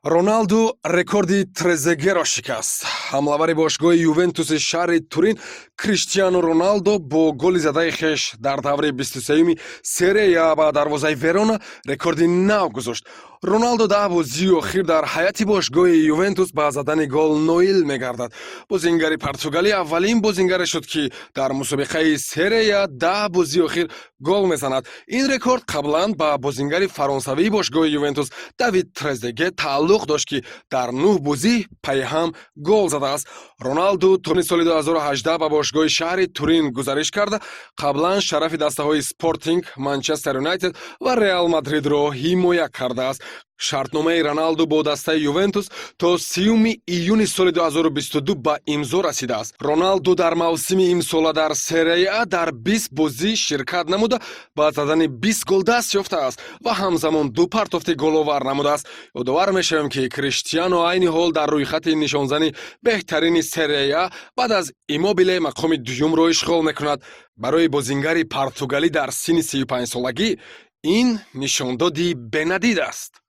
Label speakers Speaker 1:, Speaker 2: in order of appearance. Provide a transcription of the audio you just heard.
Speaker 1: Роналду рекорди Трезегеро шикаст. Ҳамлавари бошгоҳи Ювентуси шаҳри Турин Криштиану Роналдо бо голи задаи хеш дар давраи 23-юми серия ба дарвозаи Верона рекорди нав гузошт. Роналдо 10 бозии охир дар ҳайати бошгоҳи Ювентус ба задани гол ноил мегардад. Бозингари Португалӣ аввалин бозингаре шуд, ки дар мусобиқаи серия 10 бозии охир гол мезанад. Ин рекорд қаблан ба бозингари фаронсавии бошгоҳи Ювентус Давид Трезеге тааллуқ дошт, ки дар 9 бозӣ пайҳам гол задааст. Роналду турни соли 2018 ба бошгоҳи шаҳри Турин гузариш карда, қаблан шарафи дастаҳои Спортинг, Манчестер Юнайтед ва Реал Мадридро ҳимоя кардааст. Шартномаи Роналду бо дастаи Ювентус то 30 июни соли 2022 ба имзо расидааст. Роналду дар мавсими имсола дар серия А дар 20 бозӣ ширкат намуда ба задани 20 гол даст ёфтааст ва ҳамзамон ду партофти головар намудааст. ёдовар мешавем, ки Криштиану айни ҳол дар рӯйхати нишонзани беҳтарини серия А баъд аз Иммобиле мақоми дуюмро ишғол мекунад. Барои бозингари португалӣ дар синни 35 солагӣ ин нишондоди бенадид аст.